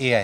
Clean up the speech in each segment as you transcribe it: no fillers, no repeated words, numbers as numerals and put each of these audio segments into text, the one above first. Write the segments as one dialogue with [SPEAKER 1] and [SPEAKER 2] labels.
[SPEAKER 1] AI,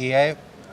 [SPEAKER 1] AI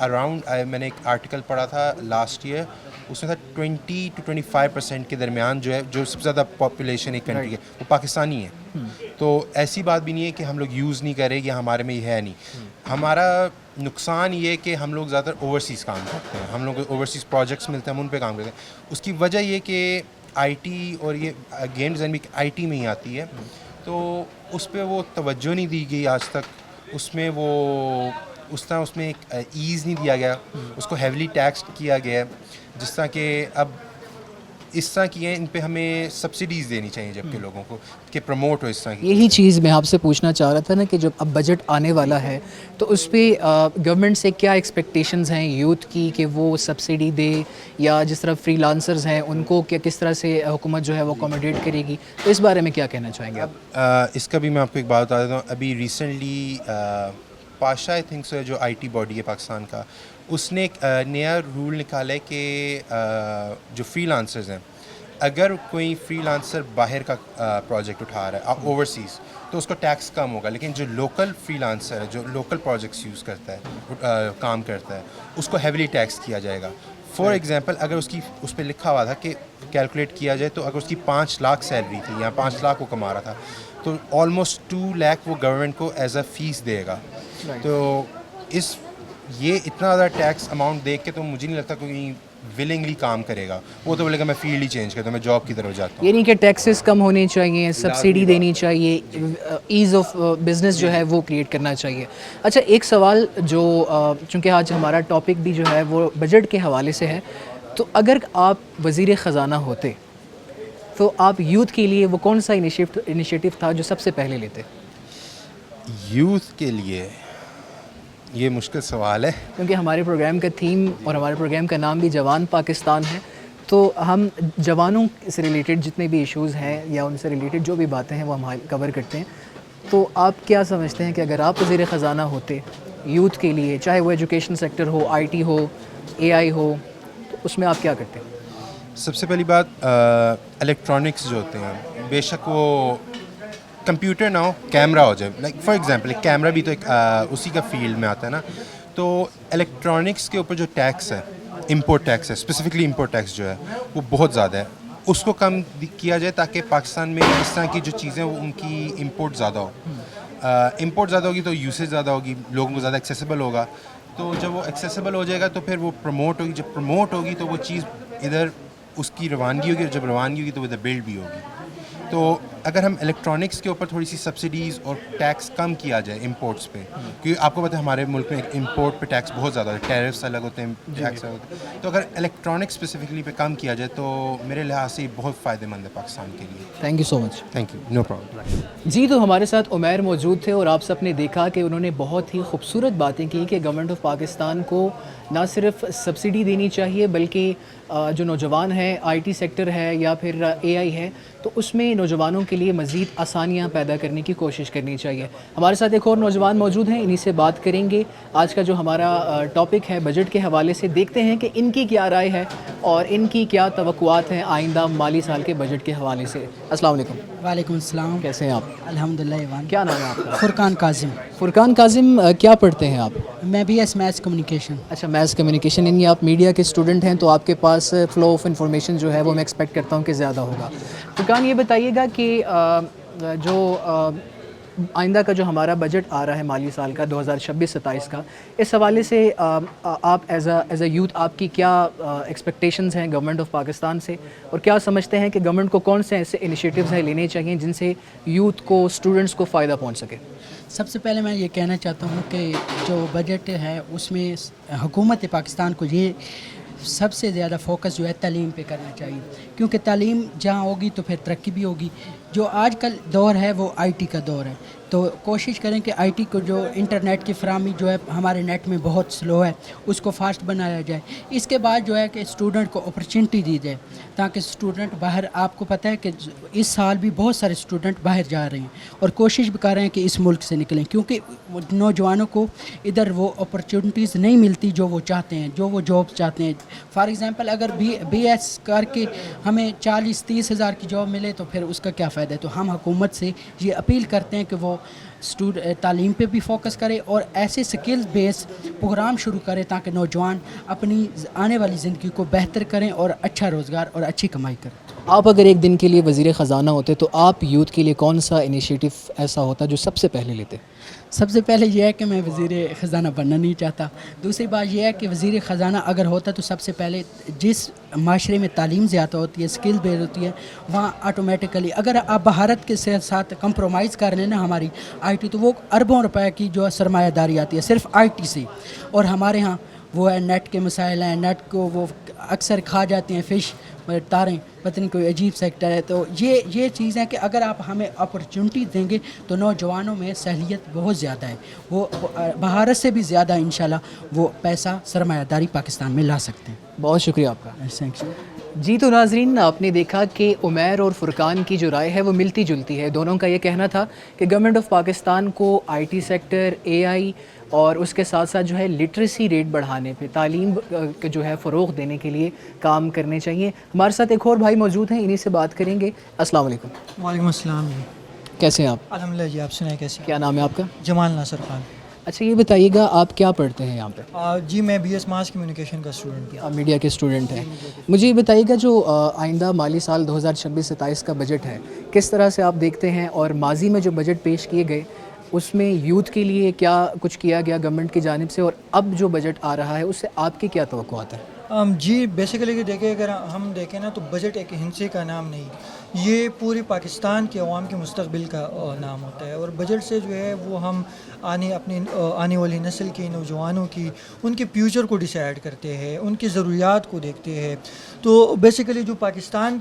[SPEAKER 1] around میں نے ایک آرٹیکل پڑھا تھا لاسٹ ایئر, اس میں تھا 20 to 25% کے درمیان جو ہے, جو سب سے زیادہ پاپولیشن ایک کنٹری ہے وہ پاکستانی ہے. تو ایسی بات بھی نہیں ہے کہ ہم لوگ یوز نہیں کریں یا ہمارے میں یہ ہے نہیں. ہمارا نقصان یہ کہ ہم لوگ زیادہ تر اوورسیز کام کرتے ہیں, ہم لوگ کو اوورسیز پروجیکٹس ملتے ہیں, ہم ان پہ کام کرتے ہیں. اس کی وجہ یہ کہ آئی ٹی اور یہ گیم ڈیزائن بھی آئی ٹی میں ہی آتی ہے, تو اس پہ وہ توجہ نہیں دی گئی آج تک. اس میں وہ اس طرح اس میں ایک ایز نہیں دیا گیا, اس کو ہیویلی ٹیکس کیا گیا ہے. جس طرح کہ اب اس طرح کی ہیں, ان پہ ہمیں سبسڈیز دینی چاہیے جبکہ لوگوں کو کہ پروموٹ ہو اس طرح کی.
[SPEAKER 2] یہی چیز میں آپ سے پوچھنا چاہ رہا تھا نا کہ جب اب بجٹ آنے والا ہے تو اس پہ گورنمنٹ سے کیا ایکسپیکٹیشنز ہیں یوتھ کی کہ وہ سبسڈی دے, یا جس طرح فری لانسرز ہیں ان کو کس طرح سے حکومت جو ہے وہ اکوموڈیٹ کرے گی, تو اس بارے میں کیا کہنا چاہیں گے آپ؟
[SPEAKER 1] اس کا بھی میں آپ کو ایک بات بتا دیتا ہوں. ابھی recently Pasha I think so جو آئی ٹی باڈی ہے پاکستان کا, اس نے ایک نیا رول نکالا ہے کہ جو فری لانسرز ہیں, اگر کوئی فری لانسر باہر کا پروجیکٹ اٹھا رہا ہے اوورسیز تو اس کو ٹیکس کم ہوگا, لیکن جو لوکل فری لانسر ہے جو لوکل پروجیکٹس یوز کرتا ہے کام کرتا ہے اس کو ہیویلی ٹیکس کیا جائے گا. فار ایگزامپل اگر اس پہ لکھا ہوا تھا کہ کیلکولیٹ کیا جائے تو اگر اس کی 5 لاکھ سیلری تھی یا 5 لاکھ وہ کما رہا تھا تو آلموسٹ 2 لاکھ وہ گورنمنٹ کو ایز اے فیس دے گا. تو یہ اتنا زیادہ ٹیکس اماؤنٹ دیکھ کے تو مجھے نہیں لگتا کوئی ولنگلی کام کرے گا. وہ تو بولے گا میں فیلڈ ہی چینج کرتا ہوں, میں جاب کی طرف جاتا ہوں.
[SPEAKER 2] یہ نہیں کہ ٹیکسز کم ہونے چاہیے, سبسڈی دینی چاہیے, ایز آف بزنس جو ہے وہ کریٹ کرنا چاہیے. اچھا ایک سوال جو چونکہ آج ہمارا ٹاپک بھی جو ہے وہ بجٹ کے حوالے سے ہے, تو اگر آپ وزیر خزانہ ہوتے تو آپ یوتھ کے لیے وہ کون سا انیشیٹو تھا جو سب سے پہلے لیتے؟
[SPEAKER 1] یوتھ کے لیے یہ مشکل سوال ہے,
[SPEAKER 2] کیونکہ ہمارے پروگرام کا تھیم اور ہمارے پروگرام کا نام بھی جوان پاکستان ہے, تو ہم جوانوں سے ریلیٹڈ جتنے بھی ایشوز ہیں یا ان سے ریلیٹڈ جو بھی باتیں ہیں وہ ہم کور کرتے ہیں. تو آپ کیا سمجھتے ہیں کہ اگر آپ وزیر خزانہ ہوتے یوتھ کے لیے, چاہے وہ ایجوکیشن سیکٹر ہو, آئی ٹی ہو, اے آئی ہو, تو اس میں آپ کیا کرتے ہیں؟
[SPEAKER 1] سب سے پہلی بات الیکٹرانکس جو ہوتے ہیں, بے شک وہ کمپیوٹر نہ ہو, کیمرہ ہو جائے. لائک فار ایگزامپل ایک کیمرہ بھی تو ایک اسی کا فیلڈ میں آتا ہے نا. تو الیکٹرانکس کے اوپر جو ٹیکس ہے, امپورٹ ٹیکس ہے, اسپیسیفکلی امپورٹ ٹیکس جو ہے وہ بہت زیادہ ہے. اس کو کم کیا جائے تاکہ پاکستان میں اس طرح کی جو چیزیں وہ ان کی امپورٹ زیادہ ہو. امپورٹ زیادہ ہوگی تو یوسیج زیادہ ہوگی, لوگوں کو زیادہ ایکسیسیبل ہوگا. تو جب وہ ایکسیسیبل ہو جائے گا تو پھر وہ پروموٹ ہوگی. جب پروموٹ ہوگی تو وہ چیز ادھر اس کی روانگی ہوگی, اور جب روانگی ہوگی تو ادھر بلڈ بھی ہوگی. تو اگر ہم الیکٹرانکس کے اوپر تھوڑی سی سبسڈیز اور ٹیکس کم کیا جائے امپورٹس پہ, کیونکہ آپ کو پتہ ہے ہمارے ملک میں امپورٹ پہ ٹیکس بہت زیادہ ہے, ٹیرفس الگ ہوتے ہیں, ٹیکس الگ ہوتے ہیں. تو اگر الیکٹرانکس اسپیسیفکلی پہ کم کیا جائے تو میرے لحاظ سے یہ بہت فائدہ مند ہے پاکستان کے لیے.
[SPEAKER 2] Thank you so much.
[SPEAKER 1] Thank you, no problem.
[SPEAKER 2] جی, تو ہمارے ساتھ عمیر موجود تھے اور آپ سب نے دیکھا کہ انہوں نے بہت ہی خوبصورت باتیں کی کہ گورنمنٹ آف پاکستان کو نہ صرف سبسڈی دینی چاہیے بلکہ جو نوجوان ہیں, آئی ٹی سیکٹر ہے یا پھر اے آئی ہے, تو اس میں نوجوانوں کے لیے مزید آسانیاں پیدا کرنے کی کوشش کرنی چاہیے. ہمارے ساتھ ایک اور نوجوان موجود ہیں, انہی سے بات کریں گے. آج کا جو ہمارا ٹاپک ہے بجٹ کے حوالے سے, دیکھتے ہیں کہ ان کی کیا رائے ہے اور ان کی کیا توقعات ہیں آئندہ مالی سال کے بجٹ کے حوالے سے. السلام علیکم.
[SPEAKER 3] وعلیکم السلام.
[SPEAKER 2] کیسے ہیں آپ؟
[SPEAKER 3] الحمدللہ ایوان.
[SPEAKER 2] کیا نام ہے آپ کا؟
[SPEAKER 3] فرقان کاظم.
[SPEAKER 2] فرقان کاظم, کیا پڑھتے ہیں آپ؟
[SPEAKER 3] میں بی ایس میتھس کمیونیکیشن.
[SPEAKER 2] اچھا, میتھس کمیونیکیشن, یعنی آپ میڈیا کے اسٹوڈنٹ ہیں, تو آپ کے پاس فلو آف انفارمیشن جو ہے وہ میں ایکسپیکٹ کرتا ہوں کہ زیادہ ہوگا. فرقان, یہ بتائیے گا کہ جو آئندہ کا جو ہمارا بجٹ آ رہا ہے مالی سال کا 2026-27 کا, اس حوالے سے آپ ایز اے یوتھ آپ کی کیا ایکسپیکٹیشنز ہیں گورنمنٹ آف پاکستان سے, اور کیا سمجھتے ہیں کہ گورنمنٹ کو کون سے ایسے انیشیٹیوز ہیں لینے چاہیے جن سے یوتھ کو, اسٹوڈنٹس کو فائدہ پہنچ سکے؟
[SPEAKER 3] سب سے پہلے میں یہ کہنا چاہتا ہوں کہ جو بجٹ ہے اس میں حکومت پاکستان کو یہ سب سے زیادہ فوکس جو ہے تعلیم پہ کرنا چاہیے, کیونکہ تعلیم جہاں ہوگی تو پھر ترقی بھی ہوگی. جو آج کل دور ہے وہ آئی ٹی کا دور ہے, تو کوشش کریں کہ آئی ٹی کو جو انٹرنیٹ کی فراہمی جو ہے ہمارے نیٹ میں بہت سلو ہے اس کو فاسٹ بنایا جائے. اس کے بعد جو ہے کہ اسٹوڈنٹ کو اپرچونٹی دی جائے تاکہ اسٹوڈنٹ باہر, آپ کو پتہ ہے کہ اس سال بھی بہت سارے اسٹوڈنٹ باہر جا رہے ہیں اور کوشش بھی کر رہے ہیں کہ اس ملک سے نکلیں, کیونکہ نوجوانوں کو ادھر وہ اپرچونٹیز نہیں ملتی جو وہ چاہتے ہیں, جو وہ جاب چاہتے ہیں. فار ایگزامپل اگر بی ایس کر کے ہمیں 40-30 ہزار کی جاب ملے تو پھر اس کا کیا فائدہ. زائد ہے. تو ہم حکومت سے یہ اپیل کرتے ہیں کہ وہ تعلیم پہ بھی فوکس کرے اور ایسے سکل بیس پروگرام شروع کرے تاکہ نوجوان اپنی آنے والی زندگی کو بہتر کریں اور اچھا روزگار اور اچھی کمائی کریں.
[SPEAKER 2] آپ اگر ایک دن کے لیے وزیر خزانہ ہوتے تو آپ یوتھ کے لیے کون سا انیشیٹو ایسا ہوتا جو سب سے پہلے لیتے؟
[SPEAKER 3] سب سے پہلے یہ ہے کہ میں وزیر خزانہ بننا نہیں چاہتا. دوسری بات یہ ہے کہ وزیر خزانہ اگر ہوتا تو سب سے پہلے جس معاشرے میں تعلیم زیادہ ہوتی ہے, اسکل بیس ہوتی ہے, وہاں آٹومیٹیکلی اگر آپ بھارت کے ساتھ کمپرومائز کر لیں نا ہماری آئی ٹی, تو وہ اربوں روپے کی جو سرمایہ داری آتی ہے صرف آئی ٹی سے. اور ہمارے ہاں وہ ہے نیٹ کے مسائل ہیں, نیٹ کو وہ اکثر کھا جاتے ہیں فش تاریں, پتہ نہیں کوئی عجیب سیکٹر ہے. تو یہ چیز ہے کہ اگر آپ ہمیں اپرچونٹی دیں گے تو نوجوانوں میں صلاحیت بہت زیادہ ہے, وہ بھارت سے بھی زیادہ انشاءاللہ وہ پیسہ سرمایہ داری پاکستان میں لا سکتے ہیں.
[SPEAKER 2] بہت شکریہ آپ کا.
[SPEAKER 3] Thank you.
[SPEAKER 2] جی تو ناظرین, آپ نے دیکھا کہ عمیر اور فرقان کی جو رائے ہے وہ ملتی جلتی ہے. دونوں کا یہ کہنا تھا کہ گورنمنٹ آف پاکستان کو آئی ٹی سیکٹر, اے آئی اور اس کے ساتھ ساتھ جو ہے لٹریسی ریٹ بڑھانے پہ, تعلیم جو ہے فروغ دینے کے لیے کام کرنے چاہیے. ہمارے ساتھ ایک اور بھائی موجود ہیں, انہی سے بات کریں گے. السلام علیکم.
[SPEAKER 4] وعلیکم السلام جی.
[SPEAKER 2] کیسے ہیں آپ؟
[SPEAKER 4] الحمدللہ جی. آپ سنائیں کیسے؟
[SPEAKER 2] کیا نام ہے آپ کا؟
[SPEAKER 4] جمال ناصر خان.
[SPEAKER 2] اچھا یہ بتائیے گا آپ کیا پڑھتے ہیں یہاں پہ؟
[SPEAKER 4] جی میں بی ایس ماس کمیونیکیشن کا اسٹوڈنٹ ہوں.
[SPEAKER 2] آپ میڈیا کے اسٹوڈنٹ ہیں. مجھے یہ بتائیے گا جو آئندہ مالی سال 2026-27 کا بجٹ ہے کس طرح سے آپ دیکھتے ہیں, اور ماضی میں جو بجٹ پیش کیے گئے اس میں یوتھ کے لیے کیا کچھ کیا گیا گورنمنٹ کی جانب سے, اور اب جو بجٹ آ رہا ہے اس سے آپ کی کیا توقعات ہیں؟
[SPEAKER 4] جی بیسیکلی دیکھیں, اگر ہم دیکھیں نا تو بجٹ ایک ہندسے کا نام نہیں, یہ پوری پاکستان کے عوام کے مستقبل کا نام ہوتا ہے. اور بجٹ سے جو ہے وہ ہم آنے والی نسل کی, نوجوانوں کی, ان کے فیوچر کو ڈیسائیڈ کرتے ہیں, ان کی ضروریات کو دیکھتے ہیں. تو بیسیکلی جو پاکستان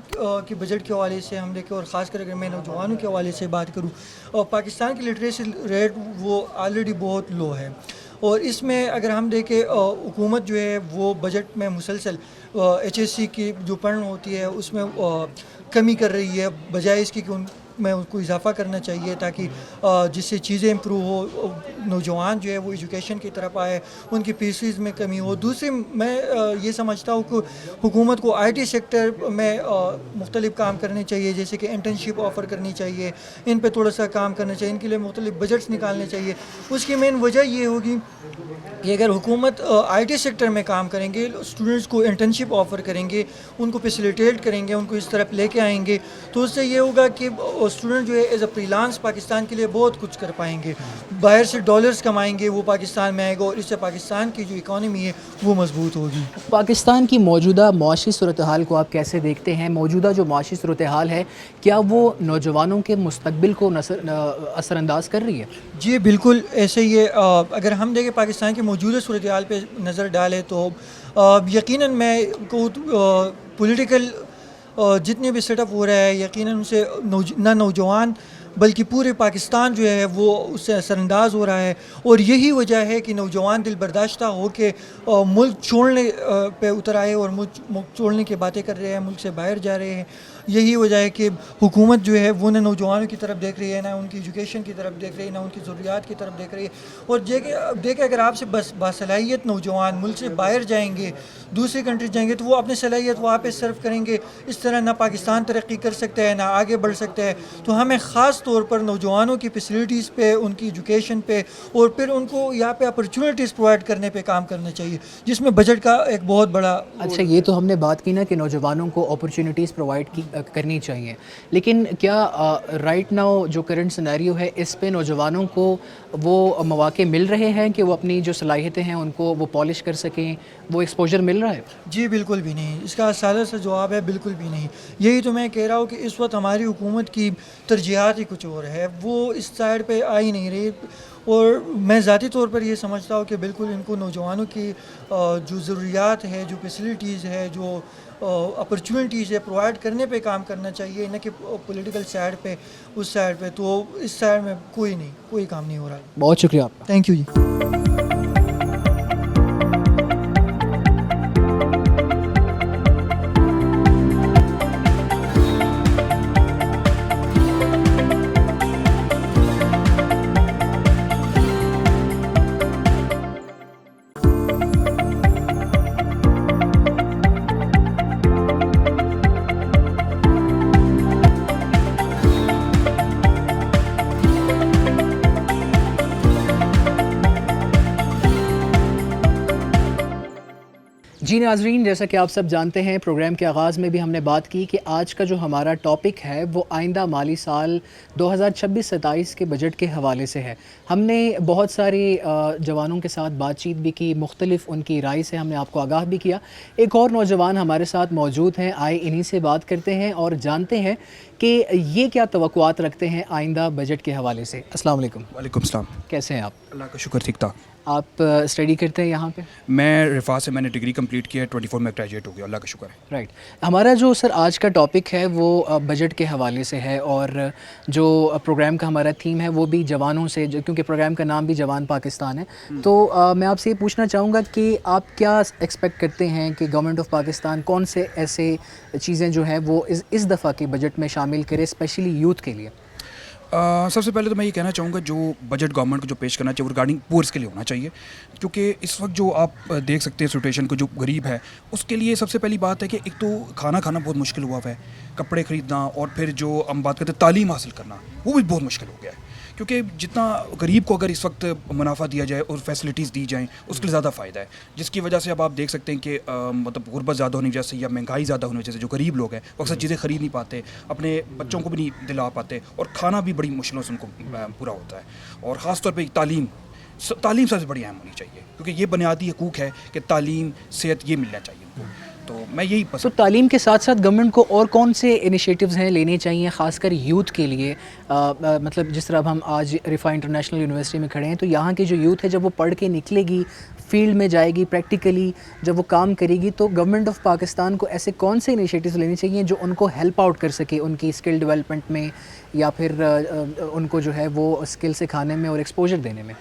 [SPEAKER 4] کے بجٹ کے حوالے سے ہم دیکھیں, اور خاص کر اگر میں نوجوانوں کے حوالے سے بات کروں, پاکستان کی لٹریسی ریٹ وہ آلریڈی بہت لو ہے. اور اس میں اگر ہم دیکھیں حکومت جو ہے وہ بجٹ میں مسلسل ایچ ایس سی کی جو پڑھن ہوتی ہے اس میں کمی کر رہی ہے, بجائے اس کی کہ ان میں اس کو اضافہ کرنا چاہیے تاکہ جس سے چیزیں امپروو ہو, نوجوان جو ہے وہ ایجوکیشن کی طرف آئے, ان کی فیسز میں کمی ہو. دوسری میں یہ سمجھتا ہوں کہ حکومت کو آئی ٹی سیکٹر میں مختلف کام کرنے چاہیے, جیسے کہ انٹرنشپ آفر کرنی چاہیے, ان پہ تھوڑا سا کام کرنا چاہیے, ان کے لیے مختلف بجٹس نکالنے چاہیے. اس کی مین وجہ یہ ہوگی کہ اگر حکومت آئی ٹی سیکٹر میں کام کریں گے, اسٹوڈنٹس کو انٹرنشپ آفر کریں گے, ان کو فیسیلیٹیٹ کریں گے, ان کو اس طرف لے کے آئیں گے, تو اس سے یہ ہوگا کہ اسٹوڈنٹ جو ہے as a free lance Pakistan کے لیے بہت کچھ کر پائیں گے, باہر سے ڈالرز کمائیں گے, وہ پاکستان میں آئے گا, اور اس سے پاکستان کی جو اکانومی ہے وہ مضبوط ہوگی.
[SPEAKER 2] پاکستان کی موجودہ معاشی صورتحال کو آپ کیسے دیکھتے ہیں؟ موجودہ جو معاشی صورتحال ہے کیا وہ نوجوانوں کے مستقبل کو اثر انداز کر رہی ہے؟
[SPEAKER 4] جی بالکل ایسے ہی ہے. اگر ہم دیکھیں پاکستان کی موجودہ صورتحال پہ نظر ڈالیں تو یقیناً میں کو پولیٹیکل جتنے بھی سیٹ اپ ہو رہا ہے, یقیناً ان سے نہ نوجوان بلکہ پورے پاکستان جو ہے وہ اس سے اثر انداز ہو رہا ہے. اور یہی وجہ ہے کہ نوجوان دل برداشتہ ہو کے ملک چھوڑنے پہ اتر آئے, اور ملک چھوڑنے کی باتیں کر رہے ہیں, ملک سے باہر جا رہے ہیں. یہی وجہ ہے کہ حکومت جو ہے وہ نہ نوجوانوں کی طرف دیکھ رہی ہے, نہ ان کی ایجوکیشن کی طرف دیکھ رہی ہے, نہ ان کی ضروریات کی طرف دیکھ رہی ہے. اور دیکھیں اگر آپ سے باصلاحیت نوجوان ملک سے باہر جائیں گے, دوسری کنٹری جائیں گے, تو وہ اپنی صلاحیت وہاں پہ صرف کریں گے. اس طرح نہ پاکستان ترقی کر سکتا ہے, نہ آگے بڑھ سکتا ہے. تو ہمیں خاص طور پر نوجوانوں کی فیسلٹیز پہ, ان کی ایجوکیشن پہ, اور پھر ان کو یہاں پہ اپرچونیٹیز پرووائڈ کرنے پہ کام کرنا چاہیے, جس میں بجٹ کا ایک بہت بڑا.
[SPEAKER 2] اچھا یہ تو ہم نے بات کی نا کہ نوجوانوں کو اپرچونیٹیز پرووائڈ کرنی چاہیے, لیکن کیا رائٹ ناؤ جو کرنٹ سینیریو ہے اس پہ نوجوانوں کو وہ مواقع مل رہے ہیں کہ وہ اپنی جو صلاحیتیں ہیں ان کو وہ پالش کر سکیں, وہ ایکسپوجر مل رہا ہے؟
[SPEAKER 4] جی بالکل بھی نہیں. اس کا سادہ سا جواب ہے بالکل بھی نہیں. یہی تو میں کہہ رہا ہوں کہ اس وقت ہماری حکومت کی ترجیحات ہی کچھ اور ہے, وہ اس سائڈ پہ آ ہی نہیں رہی. اور میں ذاتی طور پر یہ سمجھتا ہوں کہ بالکل ان کو نوجوانوں کی جو ضروریات ہے, جو فیسلٹیز ہے, جو اپرچونیٹیز ہے, پرووائڈ کرنے پہ کام کرنا چاہیے, نہ کہ پولیٹیکل سائڈ پہ, اس سائڈ پہ. تو اس سائڈ میں کوئی کام نہیں ہو رہا.
[SPEAKER 2] بہت شکریہ آپ کا.
[SPEAKER 4] تھینک یو جی.
[SPEAKER 2] جی ناظرین، جیسا کہ آپ سب جانتے ہیں پروگرام کے آغاز میں بھی ہم نے بات کی کہ آج کا جو ہمارا ٹاپک ہے وہ آئندہ مالی سال 2026-27 کے بجٹ کے حوالے سے ہے۔ ہم نے بہت سارے جوانوں کے ساتھ بات چیت بھی کی، مختلف ان کی رائے سے ہم نے آپ کو آگاہ بھی کیا۔ ایک اور نوجوان ہمارے ساتھ موجود ہیں، آئے انہی سے بات کرتے ہیں اور جانتے ہیں کہ یہ کیا توقعات رکھتے ہیں آئندہ بجٹ کے حوالے سے۔ السلام علیکم۔
[SPEAKER 5] وعلیکم السلام۔
[SPEAKER 2] کیسے ہیں آپ؟
[SPEAKER 5] اللہ کا شکر، ٹھیک ٹھاک۔
[SPEAKER 2] آپ اسٹڈی کرتے ہیں یہاں پہ؟
[SPEAKER 5] میں رفا سے، میں نے ڈگری کمپلیٹ کیا ہے، 24 میں گریجویٹ ہو گیا، اللہ کا شکر ہے۔
[SPEAKER 2] رائٹ، ہمارا جو سر آج کا ٹاپک ہے وہ بجٹ کے حوالے سے ہے، اور جو پروگرام کا ہمارا تھیم ہے وہ بھی جوانوں سے، کیونکہ پروگرام کا نام بھی جوان پاکستان ہے، تو میں آپ سے یہ پوچھنا چاہوں گا کہ آپ کیا ایکسپیکٹ کرتے ہیں کہ گورنمنٹ آف پاکستان کون سے ایسے چیزیں جو ہیں وہ اس دفعہ کے بجٹ میں شامل کرے، اسپیشلی یوتھ کے لیے؟
[SPEAKER 5] سب سے پہلے تو میں یہ کہنا چاہوں گا جو بجٹ گورنمنٹ کو جو پیش کرنا چاہیے وہ ریگارڈنگ پورس کے لیے ہونا چاہیے، کیونکہ اس وقت جو آپ دیکھ سکتے ہیں سچویشن کو، جو غریب ہے اس کے لیے سب سے پہلی بات ہے کہ ایک تو کھانا کھانا بہت مشکل ہوا ہے، کپڑے خریدنا، اور پھر جو ہم بات کرتے ہیں تعلیم حاصل کرنا، وہ بھی بہت مشکل ہو گیا ہے، کیونکہ جتنا غریب کو اگر اس وقت منافع دیا جائے اور فیسلٹیز دی جائیں اس کے لیے زیادہ فائدہ ہے، جس کی وجہ سے اب آپ دیکھ سکتے ہیں کہ مطلب غربت زیادہ ہونے کی وجہ سے یا مہنگائی زیادہ ہونے کی وجہ سے جو غریب لوگ ہیں وہ اکثر چیزیں خرید نہیں پاتے، اپنے بچوں کو بھی نہیں دلا پاتے، اور کھانا بھی بڑی مشکلوں سے ان کو پورا ہوتا ہے، اور خاص طور پہ تعلیم سب سے بڑی اہم ہونی چاہیے، کیونکہ یہ بنیادی حقوق ہے کہ تعلیم، صحت، یہ ملنا چاہیے ان کو، تو میں یہی
[SPEAKER 2] تو تعلیم کے ساتھ ساتھ گورنمنٹ کو اور کون سے انیشیٹوز ہیں لینے چاہیے خاص کر یوتھ کے لیے؟ مطلب جس طرح اب ہم آج رفا انٹرنیشنل یونیورسٹی میں کھڑے ہیں، تو یہاں کی جو یوتھ ہے جب وہ پڑھ کے نکلے گی، فیلڈ میں جائے گی، پریکٹیکلی جب وہ کام کرے گی، تو گورنمنٹ آف پاکستان کو ایسے کون سے انیشیٹوز لینے چاہیے جو ان کو ہیلپ آؤٹ کر سکے ان کی اسکل ڈیولپمنٹ میں، یا پھر ان کو جو ہے وہ اسکل سکھانے میں اور ایکسپوجر دینے میں؟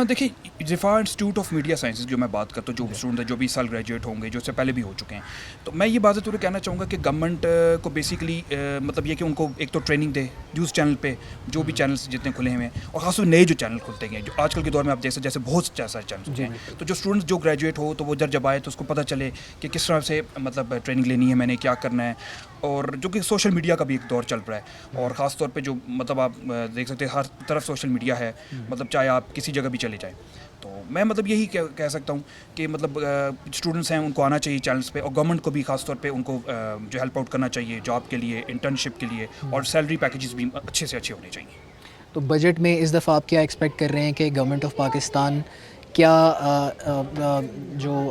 [SPEAKER 5] دیکھیے، رفا انسٹیٹیوٹ آف میڈیا سائنسز جو میں بات کرتا ہوں، جو اسٹوڈنٹ ہیں جو بھی اس سال گریجویٹ ہوں گے، جو اس سے پہلے بھی ہو چکے ہیں، تو میں یہ بات ضرور کہنا چاہوں گا کہ گورنمنٹ کو بیسیکلی مطلب یہ کہ ان کو ایک تو ٹریننگ دے نیوز چینل پہ، جو بھی چینلس جتنے کھلے ہوئے ہیں، اور خاص طور نئے جو چینل کھلتے ہیں جو آج کل کے دور میں آپ دیکھ سکتے جیسے بہت سارے چینلس ہوتے ہیں، تو جو اسٹوڈنٹس جو گریجویٹ ہو تو وہ جب آئے تو اس کو پتہ چلے کہ کس طرح سے مطلب ٹریننگ لینی ہے، میں نے کیا کرنا ہے، اور جو کہ سوشل میڈیا کا بھی ایک دور چل رہا ہے، اور خاص طور پہ جو مطلب آپ دیکھ سکتے ہیں ہر طرف سوشل میڈیا ہے، مطلب چاہے آپ کسی جگہ بھی چلے جائیں، تو میں مطلب یہی کہہ سکتا ہوں کہ مطلب اسٹوڈنٹس ہیں ان کو آنا چاہیے چینلس پہ، اور گورنمنٹ کو بھی خاص طور پہ ان کو جو ہیلپ آؤٹ کرنا چاہیے جاب کے لیے، انٹرنشپ کے لیے، اور سیلری پیکیجز بھی اچھے سے اچھے ہونے چاہیے۔
[SPEAKER 2] تو بجٹ میں اس دفعہ آپ کیا ایکسپیکٹ کر رہے ہیں کہ گورنمنٹ آف پاکستان کیا جو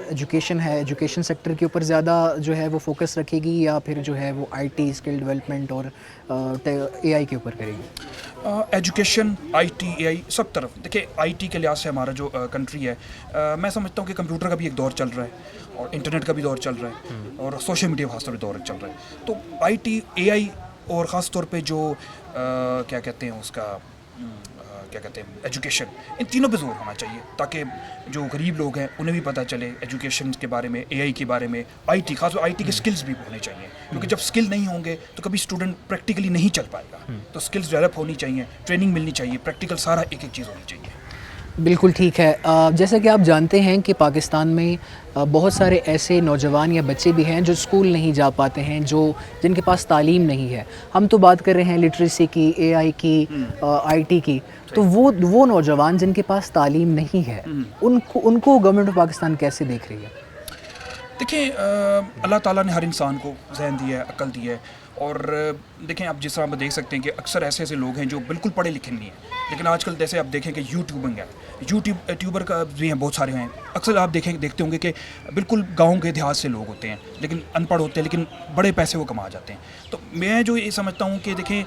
[SPEAKER 2] ایجوکیشن ہے، ایجوکیشن سیکٹر کے اوپر زیادہ جو ہے وہ فوکس رکھے گی، یا پھر جو ہے وہ آئی ٹی اسکل ڈیولپمنٹ اور اے آئی کے اوپر کرے گی؟
[SPEAKER 5] ایجوکیشن، آئی ٹی، اے آئی، سب طرف دیکھیں، آئی ٹی کے لحاظ سے ہمارا جو کنٹری ہے، میں سمجھتا ہوں کہ کمپیوٹر کا بھی ایک دور چل رہا ہے، اور انٹرنیٹ کا بھی دور چل رہا ہے، اور سوشل میڈیا کا خاص طور پہ دور چل رہا ہے، تو آئی ٹی، اے آئی، اور خاص طور پہ جو کیا کہتے ہیں اس کا کیا کہتے ہیں ایجوکیشن، ان تینوں پہ زور ہونا چاہیے، تاکہ جو غریب لوگ ہیں انہیں بھی پتہ چلے ایجوکیشن کے بارے میں، اے آئی کے بارے میں، آئی ٹی، خاص طور آئی ٹی کے اسکلز بھی ہونے چاہیے، کیونکہ جب اسکل نہیں ہوں گے تو کبھی اسٹوڈنٹ پریکٹیکلی نہیں چل پائے گا، تو اسکلز ڈیولپ ہونی چاہیے، ٹریننگ ملنی چاہیے، پریکٹیکل سارا ایک ایک چیز ہونی چاہیے۔
[SPEAKER 2] بالکل ٹھیک ہے۔ جیسا کہ آپ جانتے ہیں کہ پاکستان میں بہت سارے ایسے نوجوان یا بچے بھی ہیں جو اسکول نہیں جا پاتے ہیں، جن کے پاس تعلیم نہیں ہے۔ ہم تو بات کر رہے ہیں لٹریسی کی، اے آئی کی، آئی ٹی کی، تو وہ نوجوان جن کے پاس تعلیم نہیں ہے ان کو گورنمنٹ آف پاکستان کیسے دیکھ رہی ہے؟
[SPEAKER 5] دیکھیں، اللہ تعالیٰ نے ہر انسان کو ذہن دیا ہے، عقل دی ہے، اور دیکھیں آپ جس طرح آپ دیکھ سکتے ہیں کہ اکثر ایسے لوگ ہیں جو بالکل پڑھے لکھے نہیں ہیں، لیکن آج کل جیسے آپ دیکھیں کہ یوٹیوبنگ ہے، یوٹیوبر کا بھی ہیں بہت سارے ہیں، اکثر آپ دیکھتے ہوں گے کہ بالکل گاؤں کے دیہات سے لوگ ہوتے ہیں، لیکن ان پڑھ ہوتے ہیں، لیکن بڑے پیسے وہ کما جاتے ہیں، تو میں جو یہ سمجھتا ہوں کہ دیکھیں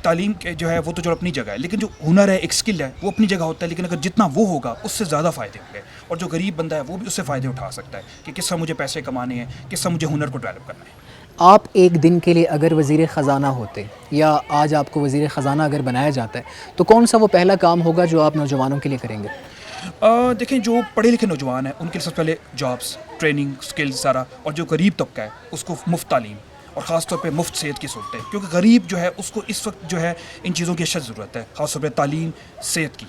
[SPEAKER 5] تعلیم جو ہے وہ تو جو اپنی جگہ ہے، لیکن جو ہنر ہے، ایک اسکل ہے، وہ اپنی جگہ ہوتا ہے، لیکن اگر جتنا وہ ہوگا اس سے زیادہ فائدے ہوں گے، اور جو غریب بندہ ہے وہ بھی اس سے فائدے اٹھا سکتا ہے کہ کس طرح مجھے پیسے کمانے ہیں، کس طرح مجھے ہنر کو ڈیولپ کرنا ہے۔
[SPEAKER 2] آپ ایک دن کے لیے اگر وزیر خزانہ ہوتے، یا آج آپ کو وزیر خزانہ اگر بنایا جاتا ہے، تو کون سا وہ پہلا کام ہوگا جو آپ نوجوانوں کے لیے کریں گے؟
[SPEAKER 5] دیکھیں، جو پڑھے لکھے نوجوان ہیں ان کے لیے سب سے پہلے جابس، ٹریننگ، اسکل سارا، اور جو غریب طبقہ ہے اس کو مفت تعلیم، اور خاص طور پہ مفت صحت کی سہولتیں، کیونکہ غریب جو ہے اس کو اس وقت جو ہے ان چیزوں کی اشد ضرورت ہے، خاص طور پہ تعلیم، صحت کی،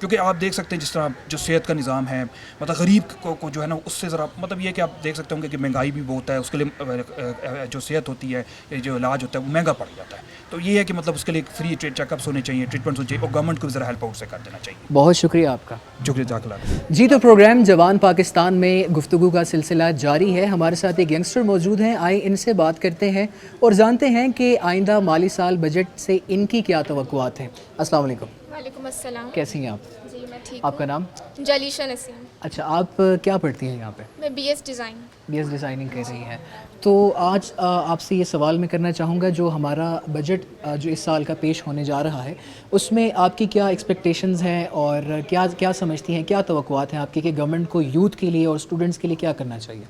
[SPEAKER 5] کیونکہ آپ دیکھ سکتے ہیں جس طرح جو صحت کا نظام ہے مطلب غریب کو جو ہے نا اس سے ذرا مطلب یہ کہ آپ دیکھ سکتے ہوں گے کہ مہنگائی بھی بہت ہے, اس کے لیے جو صحت ہوتی ہے جو علاج ہوتا ہے وہ مہنگا پڑ جاتا ہے. تو یہ ہے کہ مطلب اس کے لیے فری چیک اپس ہونے چاہیے, ٹریٹمنٹس ہونے چاہیے, اور گورنمنٹ کو ذرا ہیلپ آؤٹ سے کر دینا چاہیے.
[SPEAKER 2] بہت شکریہ آپ کا.
[SPEAKER 5] شکریہ جزاک اللہ.
[SPEAKER 2] جی تو پروگرام جوان پاکستان میں گفتگو کا سلسلہ جاری ہے. ہمارے ساتھ ایک ینگسٹر موجود ہیں, آئیں ان سے بات کرتے ہیں اور جانتے ہیں کہ آئندہ مالی سال بجٹ سے ان کی کیا توقعات ہیں. السلام علیکم.
[SPEAKER 6] وعلیکم السلام.
[SPEAKER 2] کیسی ہیں آپ؟
[SPEAKER 6] جی میں ٹھیک
[SPEAKER 2] آپ کا نام؟
[SPEAKER 6] ہوں. جلیشا نسیم.
[SPEAKER 2] اچھا, آپ کیا پڑھتی ہیں یہاں پہ؟
[SPEAKER 6] میں B S design.
[SPEAKER 2] B S designing کر رہی ہیں. تو آج آپ سے یہ سوال میں کرنا چاہوں گا, جو ہمارا بجٹ جو اس سال کا پیش ہونے جا رہا ہے اس میں آپ کی کیا ایکسپیکٹیشنز ہیں اور کیا سمجھتی ہیں, کیا توقعات ہیں آپ کی کہ گورنمنٹ کو یوتھ کے لیے اور اسٹوڈنٹس کے لیے کیا کرنا چاہیے؟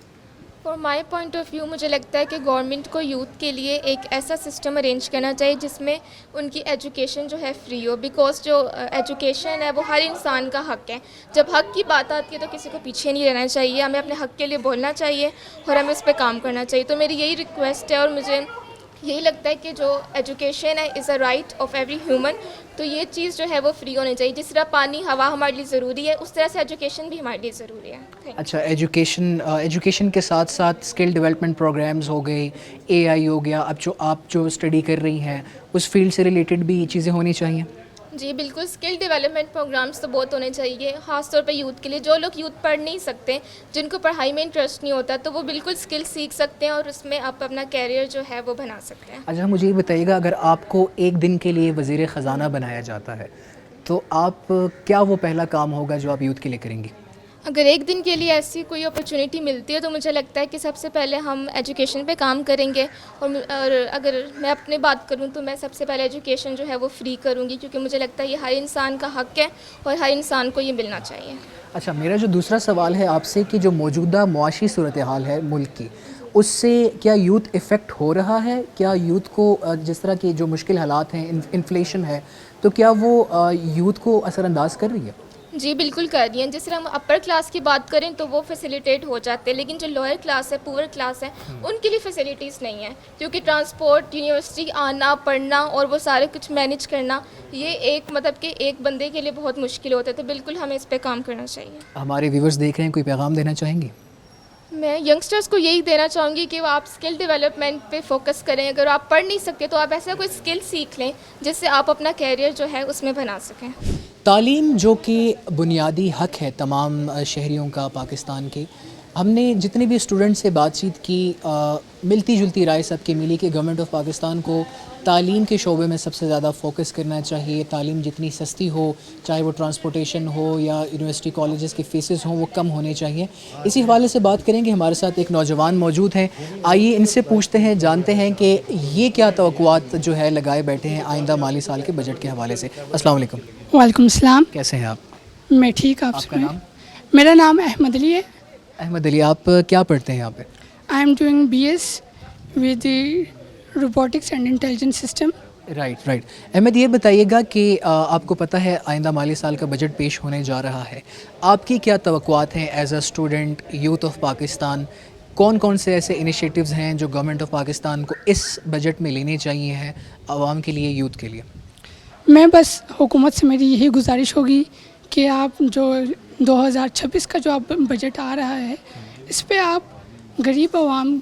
[SPEAKER 6] For my point of view مجھے لگتا ہے کہ گورنمنٹ کو یوتھ کے لیے ایک ایسا سسٹم ارینج کرنا چاہیے جس میں ان کی ایجوکیشن جو ہے فری ہو, بیکاز جو ایجوکیشن ہے وہ ہر انسان کا حق ہے. جب حق کی بات آتی ہے تو کسی کو پیچھے نہیں رہنا چاہیے, ہمیں اپنے حق کے لیے بولنا چاہیے اور ہمیں اس پہ کام کرنا چاہیے. تو میری یہی ریکویسٹ ہے اور مجھے یہی لگتا ہے کہ جو ایجوکیشن ہے is a right of every human, تو یہ چیز جو ہے وہ فری ہونی چاہیے. جس طرح پانی ہوا ہمارے لیے ضروری ہے اس طرح سے ایجوکیشن بھی ہمارے لیے ضروری ہے.
[SPEAKER 2] اچھا, ایجوکیشن کے ساتھ ساتھ اسکل ڈیولپمنٹ پروگرامز ہو گئے, اے آئی ہو گیا, اب جو آپ اسٹڈی کر رہی ہیں اس فیلڈ سے ریلیٹڈ بھی چیزیں ہونی چاہیے.
[SPEAKER 6] جی بالکل, اسکل ڈیولپمنٹ پروگرامس تو بہت ہونے چاہیے, خاص طور پہ یوتھ کے لیے. جو لوگ یوتھ پڑھ نہیں سکتے, جن کو پڑھائی میں انٹرسٹ نہیں ہوتا, تو وہ بالکل اسکل سیکھ سکتے ہیں اور اس میں آپ اپنا کیریئر جو ہے وہ بنا سکتے ہیں.
[SPEAKER 2] اچھا, مجھے یہ بتائیے گا, اگر آپ کو ایک دن کے لیے وزیر خزانہ بنایا جاتا ہے تو آپ کیا وہ پہلا کام ہوگا جو آپ یوتھ کے لیے کریں گی؟
[SPEAKER 6] اگر ایک دن کے لیے ایسی کوئی اپرچونیٹی ملتی ہے تو مجھے لگتا ہے کہ سب سے پہلے ہم ایجوکیشن پہ کام کریں گے. اور اگر میں اپنی بات کروں تو میں سب سے پہلے ایجوکیشن جو ہے وہ فری کروں گی, کیونکہ مجھے لگتا ہے یہ ہر انسان کا حق ہے اور ہر انسان کو یہ ملنا چاہیے.
[SPEAKER 2] اچھا, میرا جو دوسرا سوال ہے آپ سے کہ جو موجودہ معاشی صورتحال ہے ملک کی, اس سے کیا یوتھ افیکٹ ہو رہا ہے؟ کیا یوتھ کو جس طرح کے جو مشکل حالات ہیں, انفلیشن ہے, تو کیا وہ یوتھ کو اثر انداز کر رہی ہے؟
[SPEAKER 6] جی بالکل کر رہی ہیں. جس طرح ہم اپر کلاس کی بات کریں تو وہ فیسیلیٹیٹ ہو جاتے ہیں, لیکن جو لوئر کلاس ہے, پور کلاس ہے, ان کے لیے فیسیلیٹیز نہیں ہیں, کیونکہ ٹرانسپورٹ, یونیورسٹی آنا, پڑھنا اور وہ سارے کچھ مینیج کرنا, یہ ایک مطلب کہ ایک بندے کے لیے بہت مشکل ہوتا ہے. تو بالکل ہمیں اس پہ کام کرنا چاہیے.
[SPEAKER 2] ہمارے ویورز دیکھ رہے ہیں, کوئی پیغام دینا چاہیں گی؟
[SPEAKER 6] میں ینگسٹرز کو یہی دینا چاہوں گی کہ وہ آپ اسکل ڈیولپمنٹ پہ فوکس کریں. اگر آپ پڑھ نہیں سکتے تو آپ ایسا کوئی اسکل سیکھ لیں جس سے آپ اپنا کیریئر جو ہے اس میں بنا سکیں.
[SPEAKER 2] تعلیم جو کہ بنیادی حق ہے تمام شہریوں کا پاکستان کے, ہم نے جتنے بھی اسٹوڈنٹ سے بات چیت کی, ملتی جلتی رائے سب کی ملی کہ گورنمنٹ آف پاکستان کو تعلیم کے شعبے میں سب سے زیادہ فوکس کرنا چاہیے. تعلیم جتنی سستی ہو, چاہے وہ ٹرانسپورٹیشن ہو یا یونیورسٹی کالجز کے فیسز ہوں, وہ کم ہونے چاہیے. اسی حوالے سے بات کریں گے. ہمارے ساتھ ایک نوجوان موجود ہیں, آئیے ان سے پوچھتے ہیں, جانتے ہیں کہ یہ کیا توقعات جو ہے لگائے بیٹھے ہیں آئندہ مالی سال کے بجٹ کے حوالے سے. السلام علیکم.
[SPEAKER 7] وعلیکم السلام.
[SPEAKER 2] کیسے ہیں آپ؟
[SPEAKER 7] میں ٹھیک. آپ
[SPEAKER 2] کا نام؟
[SPEAKER 7] میرا نام احمد علی ہے.
[SPEAKER 2] احمد علی, آپ کیا پڑھتے ہیں یہاں پہ؟
[SPEAKER 7] I'm doing B S with robotics and intelligence system.
[SPEAKER 2] Right. Ahmed, یہ بتائیے گا کہ آپ کو پتہ ہے آئندہ مالی سال کا بجٹ پیش ہونے جا رہا ہے, آپ کی کیا توقعات ہیں as a student, youth of Pakistan? کون کون سے ایسے انیشیٹیوز ہیں جو گورنمنٹ آف پاکستان کو اس بجٹ میں لینے چاہیے ہیں عوام کے لیے, یوتھ کے لیے؟
[SPEAKER 7] میں بس حکومت سے میری یہی گزارش ہوگی کہ آپ جو 2026 کا جو آپ بجٹ آ رہا ہے, اس پہ آپ غریب عوام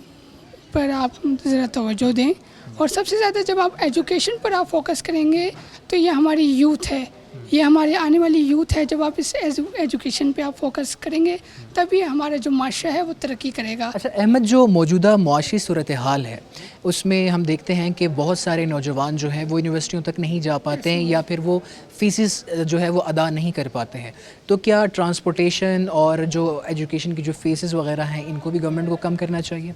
[SPEAKER 7] پر آپ ذرا توجہ دیں, اور سب سے زیادہ جب آپ ایجوکیشن پر آپ فوکس کریں گے تو یہ ہماری یوتھ ہے, یہ ہماری آنے والی یوتھ ہے. جب آپ اس ایجوکیشن پہ آپ فوکس کریں گے تبھی ہمارا جو معاشرہ ہے وہ ترقی کرے گا.
[SPEAKER 2] اچھا احمد, جو موجودہ معاشی صورتحال ہے اس میں ہم دیکھتے ہیں کہ بہت سارے نوجوان جو ہیں وہ یونیورسٹیوں تک نہیں جا پاتے ہیں یا پھر وہ فیسز جو ہے وہ ادا نہیں کر پاتے ہیں, تو کیا ٹرانسپورٹیشن اور جو ایجوکیشن کی جو فیسز وغیرہ ہیں ان کو بھی گورنمنٹ کو کم کرنا چاہیے؟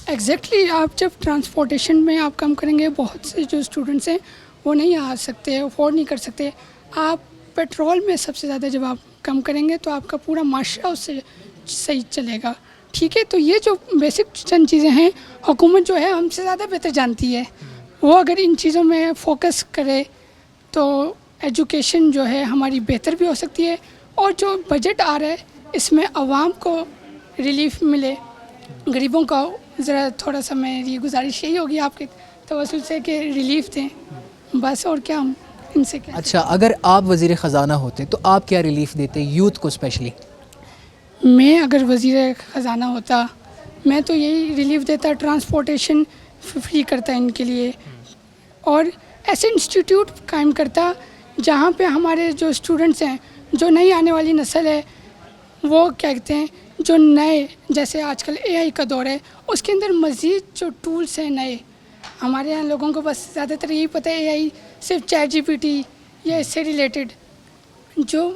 [SPEAKER 7] ایگزیکٹلی. آپ جب ٹرانسپورٹیشن میں آپ کم کریں گے, بہت سے جو اسٹوڈنٹس ہیں وہ نہیں آ سکتے, افورڈ نہیں کر سکتے. آپ پیٹرول میں سب سے زیادہ جب آپ کم کریں گے تو آپ کا پورا معاشرہ اس سے صحیح چلے گا. ٹھیک ہے, تو یہ جو بیسک چند چیزیں ہیں حکومت جو ہے ہم سے زیادہ بہتر جانتی ہے, وہ اگر ان چیزوں میں فوکس کرے تو ایجوکیشن جو ہے ہماری بہتر بھی ہو سکتی ہے. اور جو بجٹ آ رہا ہے اس میں عوام کو ریلیف ملے, غریبوں کا ذرا تھوڑا سا میری گزارش یہی ہوگی آپ کے توسل سے کہ ریلیف دیں, بس. اور کیا ہم ان سے کیا
[SPEAKER 2] اچھا، اگر آپ وزیر خزانہ ہوتے تو آپ کیا ریلیف دیتے یوتھ کو اسپیشلی؟
[SPEAKER 7] میں اگر وزیر خزانہ ہوتا میں تو یہی ریلیف دیتا، ٹرانسپورٹیشن فری کرتا ان کے لیے، اور ایسے انسٹیٹیوٹ قائم کرتا جہاں پہ ہمارے جو اسٹوڈنٹس ہیں، جو نئی آنے والی نسل ہے، وہ کیا کہتے ہیں، جو نئے جیسے آج کل اے آئی کا دور ہے، اس کے اندر مزید جو ٹولس ہیں نئے، ہمارے یہاں لوگوں کو بس زیادہ تر یہی پتہ ہے اے آئی صرف چیٹ جی پی ٹی یا اس سے ریلیٹڈ، جو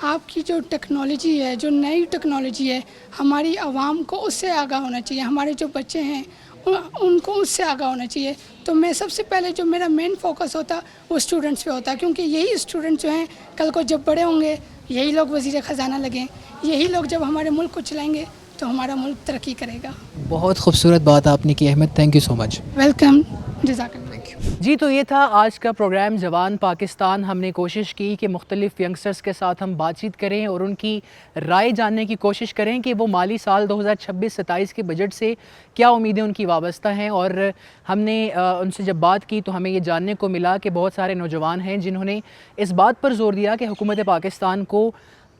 [SPEAKER 7] آپ کی جو ٹیکنالوجی ہے، جو نئی ٹیکنالوجی ہے، ہماری عوام کو اس سے آگاہ ہونا چاہیے، ہمارے جو بچے ہیں ان کو اس سے آگاہ ہونا چاہیے. تو میں سب سے پہلے جو میرا مین فوکس ہوتا وہ اسٹوڈنٹس پہ ہوتا، کیونکہ یہی اسٹوڈنٹس جو ہیں کل کو جب بڑے ہوں گے یہی لوگ وزیر خزانہ لگیں، یہی لوگ جب ہمارے ملک کو چلائیں گے تو ہمارا ملک ترقی کرے گا.
[SPEAKER 2] بہت خوبصورت بات آپ نے کی Ahmed, thank you so much.
[SPEAKER 7] Welcome, جزاک اللہ.
[SPEAKER 2] جی تو یہ تھا آج کا پروگرام جوان پاکستان. ہم نے کوشش کی کہ مختلف ینگسٹرز کے ساتھ ہم بات چیت کریں اور ان کی رائے جاننے کی کوشش کریں کہ وہ مالی سال 2026-27 کے بجٹ سے کیا امیدیں ان کی وابستہ ہیں. اور ہم نے ان سے جب بات کی تو ہمیں یہ جاننے کو ملا کہ بہت سارے نوجوان ہیں جنہوں نے اس بات پر زور دیا کہ حکومت پاکستان کو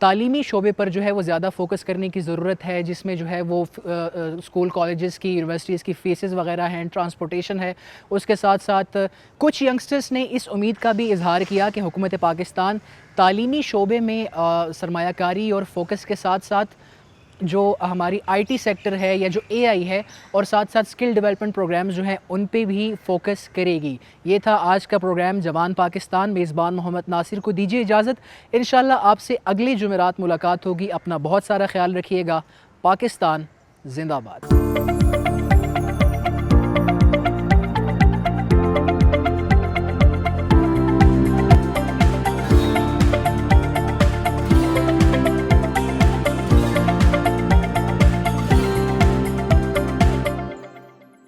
[SPEAKER 2] تعلیمی شعبے پر جو ہے وہ زیادہ فوکس کرنے کی ضرورت ہے، جس میں جو ہے وہ اسکول کالجز کی، یونیورسٹیز کی فیسز وغیرہ ہیں، ٹرانسپورٹیشن ہے. اس کے ساتھ ساتھ کچھ ینگسٹرز نے اس امید کا بھی اظہار کیا کہ حکومت پاکستان تعلیمی شعبے میں سرمایہ کاری اور فوکس کے ساتھ ساتھ جو ہماری آئی ٹی سیکٹر ہے یا جو اے آئی ہے اور ساتھ ساتھ اسکل ڈیولپمنٹ پروگرامز جو ہیں ان پہ بھی فوکس کرے گی. یہ تھا آج کا پروگرام جوان پاکستان. میزبان محمد ناصر کو دیجیے اجازت. انشاءاللہ آپ سے اگلے جمعرات ملاقات ہوگی. اپنا بہت سارا خیال رکھیے گا. پاکستان زندہ باد.